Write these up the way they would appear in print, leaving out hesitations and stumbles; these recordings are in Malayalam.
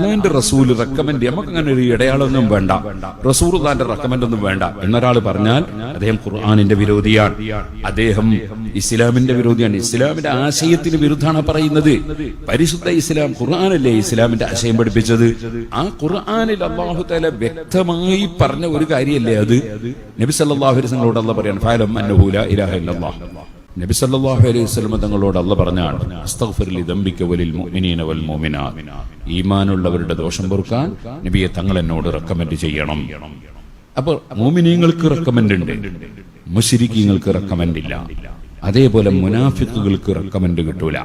അള്ളാന്റെ റസൂൽ റെക്കമെൻഡ്, നമുക്ക് അങ്ങനെ ഒരു ഇടയാളൊന്നും വേണ്ട, റസൂലുള്ളാന്റെ റെക്കമെൻഡ് ഒന്നും വേണ്ട എന്നൊരാൾ പറഞ്ഞാൽ അദ്ദേഹം ഖുർആനിന്റെ വിരോധിയാണ്, അദ്ദേഹം ഇസ്ലാമിന്റെ വിരോധിയാണ്, ഇസ്ലാമിന്റെ ആശയത്തിന് വിരുദ്ധാണ് പറയുന്നത്. പരിശുദ്ധ ഇസ്ലാം ഖുർആനല്ലേ ഇസ്ലാമിന്റെ ആശയം പഠിപ്പിച്ചത്. ആ ഖുർആനിൽ അല്ലാഹു തആല വ്യക്തമായി പറഞ്ഞ ഒരു കാര്യമല്ലേ അത്. നബി സല്ലല്ലാഹു അലൈഹി വസല്ലമയോട് അല്ലാഹു പറയാണ് ഫഅലം അന്നഹു ലാ ഇലാഹ ഇല്ലല്ലാഹ്. നബി സല്ലല്ലാഹു അലൈഹി വസല്ലം തങ്ങളോട് അല്ലാഹു പറഞ്ഞാണ് അസ്തഗ്ഫിർ ലി ദംബിക വലിൽ മുഅ്മിനീന വൽ മുഅ്മിനാത്ത്. ഈമാനുള്ളവരുടെ ദോഷം പൊറുക്കാൻ നബിയെ തങ്ങൾ എന്നോട് റെക്കമെൻഡ് ചെയ്യണം. അപ്പോൾ മുഅ്മിനീങ്ങൾക്ക് റെക്കമെൻഡ് ഉണ്ട്, മുശ്രിക്കീങ്ങൾക്ക് റെക്കമെൻഡ് ഇല്ല. അതേപോലെ മുനാഫിക്കുകൾക്ക് റെക്കമെൻഡ് കിട്ടൂല.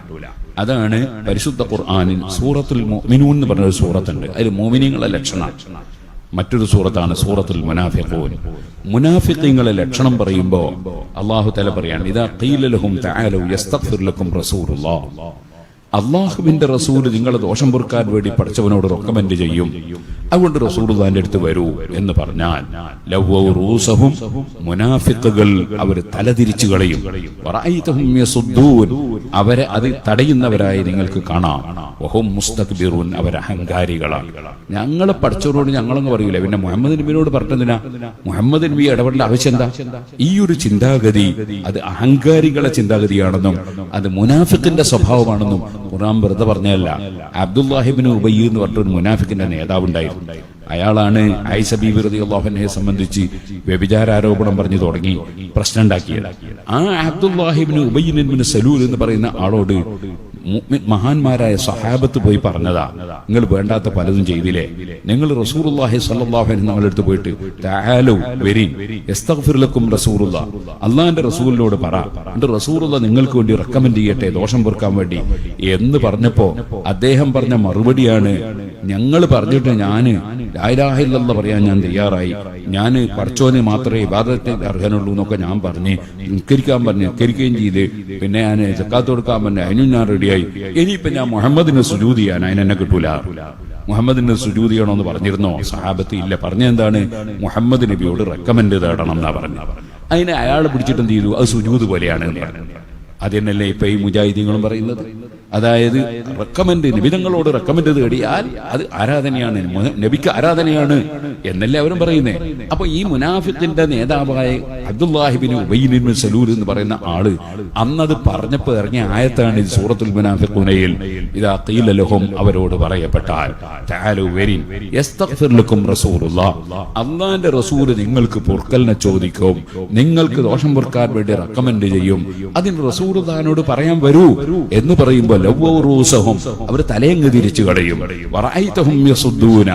അതാണ് പരിശുദ്ധ ഖുർആനിൽ സൂറത്തുൽ മുഅ്മിനൂൻ എന്ന് പറഞ്ഞൊരു സൂറത്തുണ്ട്. അതിൽ മുഅ്മിനീങ്ങളുടെ ലക്ഷണം മറ്റൊരു സൂറത്താണ് സൂറത്തുൽ മുനാഫിഖൂൻ. മുനാഫിഖീങ്ങളുടെ ലക്ഷണം പറയുമ്പോൾ അല്ലാഹു തആല പറയാണ് ഇദാ ഖീല ലഹും തആലൂ യസ്തഗ്ഫിർ ലക്കും റസൂലുള്ളാഹ്. അള്ളാഹുവിന്റെ റസൂൽ നിങ്ങളെ ദോഷം പൊറുക്കാൻ വേണ്ടി പഠിച്ചവനോട് റെക്കമെൻഡ് ചെയ്യും, അതുകൊണ്ട് റസൂലുള്ളാഹിന്റെ അടുത്ത് വരൂ എന്ന് പറഞ്ഞാൽ ലവ്വൗ റൂസഹും, മുനാഫിഖുകൾ അവർ തലതിരിച്ചു കളയും, വറഅയ്തഹും യസുദ്ദൂൻ, അവരെ അത് തടയുന്നവരായി നിങ്ങൾക്ക് കാണാം, വഹും മുസ്തക്ബിറൂൻ, അവർ അഹങ്കാരികളാണ്. ഞങ്ങളെ പഠിച്ചവരോട് ഞങ്ങളങ്ങ് പറയൂല, പിന്നെ മുഹമ്മദ് നബിയോട് പറഞ്ഞതിനാ? മുഹമ്മദ് നബി ഇടപെടേണ്ട ആവശ്യം എന്താ? ഈ ഒരു ചിന്താഗതി അത് അഹങ്കാരികളെ ചിന്താഗതിയാണെന്നും അത് മുനാഫിഖിന്റെ സ്വഭാവമാണെന്നും ഖുർആൻ വെറുതെ പറഞ്ഞതല്ല. അബ്ദുല്ലാഹി ഇബ്നു ഉബയ്യ് എന്ന് പറഞ്ഞൊരു മുനാഫിഖിന്റെ നേതാവുണ്ടായിരുന്നു. അയാളാണ് ആയിഷ ബീബി റളിയല്ലാഹു അൻഹയെ സംബന്ധിച്ച് വ്യഭിചാരോപണം പറഞ്ഞു തുടങ്ങി പ്രശ്നം ഉണ്ടാക്കിയത്. ആ അബ്ദുല്ലാഹി ഇബ്നു ഉബയ്യ് ഇബ്നു സലൂൽ എന്ന് പറയുന്ന ആളോട് മഹാന്മാരായ സഹാബത്ത് പോയി പറഞ്ഞതാ, നിങ്ങൾ വേണ്ടാത്ത പലതും ചെയ്തില്ലേ, നിങ്ങൾ റസൂലുള്ളാഹി സ്വല്ലല്ലാഹു അലൈഹി വസല്ലം അടുത്ത് പോയിട്ട് തആലൂ വരീൻ യസ്തഗ്ഫിർ ലക്കും റസൂലുള്ളാഹ്, അല്ലാഹുവിന്റെ റസൂലിനോട് പറ, എന്നിട്ട് റസൂലുള്ളാഹ് നിങ്ങൾക്ക് വേണ്ടി റെക്കമെൻഡ് ചെയ്യട്ടെ ദോഷം പൊറുക്കാൻ വേണ്ടി എന്ന് പറഞ്ഞപ്പോ അദ്ദേഹം പറഞ്ഞ മറുപടിയാണ്, ഞങ്ങൾ പറഞ്ഞിട്ട് ഞാന് ലാ ഇലാഹ ഇല്ലല്ലാഹ് പറയാൻ ഞാൻ തയ്യാറായി, ഞാൻ പടച്ചോനെ മാത്രമേ ഇബാദത്തിന് അർഹനുള്ളൂ എന്നൊക്കെ ഞാൻ പറഞ്ഞ് നിസ്കരിക്കാൻ പറഞ്ഞു, നിസ്കരിക്കുകയും ചെയ്ത്, പിന്നെ ഞാൻ സക്കാത്ത് കൊടുക്കാൻ പറഞ്ഞു, അതിനും ഞാൻ റെഡിയായി, ഇനിയിപ്പോ ഞാൻ മുഹമ്മദിന് സുജൂദ് ചെയ്യാൻ അതിനെന്നെ കിട്ടൂല. മുഹമ്മദിന് സുജൂദ് ചെയ്യണമെന്ന് പറഞ്ഞിരുന്നോ സഹാബത്ത്? ഇല്ല. പറഞ്ഞെന്താണ്? മുഹമ്മദ് നബിയോട് റെക്കമെൻഡ് തേടണം എന്നാ പറഞ്ഞു. അതിനെ അയാൾ പിടിച്ചിട്ട് എന്ത് ചെയ്തു? അത് സുജൂദ് പോലെയാണ് എന്ന് പറഞ്ഞു. അതെന്നല്ലേ ഇപ്പൊ ഈ മുജാഹിദീങ്ങളും പറയുന്നത്. അതായത് റെക്കമെൻഡ്, നബിതങ്ങളോട് റെക്കമെൻഡ് തേടിയാൽ അത് ആരാധനയാണ്, നബിക്ക് ആരാധനയാണ് എന്നല്ലേ അവരും പറയുന്നേ. അപ്പൊ ഈ മുനാഫിഖിന്റെ നേതാവായ അബ്ദുല്ലാഹി ഇബ്നു ഉബയ്യ് ഇബ്നു സലൂൽ എന്ന് പറയുന്ന ആള് അന്നത് പറഞ്ഞപ്പോ ഇറങ്ങിയ ആയത്താണ് ഇത് സൂറത്തുൽ മുനാഫിഖൂനയിൽ. ഇദാ ഖീല ലഹും, അവരോട് പറയപ്പെട്ടാൽ, തആലൂ വരീൻ യസ്തഗ്ഫിർ ലക്കും റസൂലുള്ളാഹ്, അല്ലാഹുവിന്റെ റസൂൽ നിങ്ങൾക്ക് പൊറുക്കലിനെ ചോദിക്കും, നിങ്ങൾക്ക് ദോഷം പൊറുക്കാൻ വേണ്ടി റെക്കമെൻഡ് ചെയ്യും, അതിന് റസൂലുള്ളാഹിനോട് പറയാൻ വരൂ എന്ന് പറയുമ്പോൾ അവർ തലയങ്ങ് തിരിച്ചു കളയും, വറഅയ്തഹും യസുദ്ദൂന,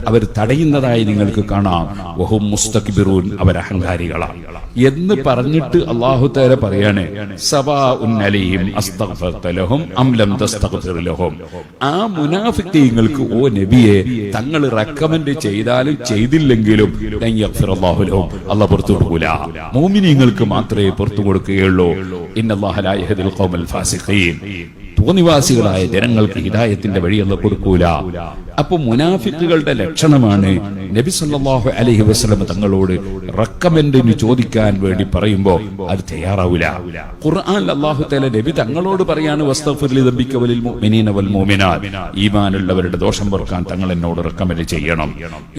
അവർ തടയുന്നതായി നിങ്ങൾക്ക് കാണാം, വഹും മുസ്തക്ബിറൂൻ, അവർ അഹങ്കാരികളാണ് എന്ന് പറഞ്ഞിട്ട് അല്ലാഹു തആല പറയാണ് സവാഉൻ അലൈഹിം അസ്തഗ്ഫർത ലഹും അം ലം തസ്തഗ്ഫിർ ലഹും. ആ മുനാഫിഖീങ്ങൾക്ക് ഓ നബിയെ തങ്ങൾ റെക്കമെൻഡ് ചെയ്താലും ചെയ്തില്ലെങ്കിലും ലൻ യഗ്ഫിറല്ലാഹു ലഹും, അല്ലാഹു പുറത്തു കൊടുക്കൂല, മുഅ്മിനീങ്ങൾക്ക് മാത്രമേ പുറത്തു കൊടുക്കുകയുള്ളൂ. ഇന്നല്ലാഹ ലാ യഹ്ദിൽ ഖൗമൽ ഫാസിഖീൻ, തോന്നിവാസികളായ ജനങ്ങൾക്ക് ഹിദായത്തിന്റെ വഴി അല്ലാഹു കൊടുക്കൂല. അപ്പൊ മുനാഫിക്കുകളുടെ ലക്ഷണമാണ് നബി സല്ലല്ലാഹു അലൈഹി വസല്ലം തങ്ങളോട് റെക്കമെൻഡിന് ചോദിക്കാൻ വേണ്ടി പറയുമ്പോ അത് തയ്യാറാവില്ല. ഖുർആനിൽ അല്ലാഹു തആല നബി തങ്ങളോട് പറയാണ് വസ്തഗ്ഫിർ ലി ദംബിക വലിൽ മുഅ്മിനീന വൽ മുഅ്മിനാത്ത്, ഈമാനുള്ളവരുടെ ദോഷം പൊറുക്കാൻ തങ്ങൾ എന്നോട് റെക്കമെൻഡ് ചെയ്യണം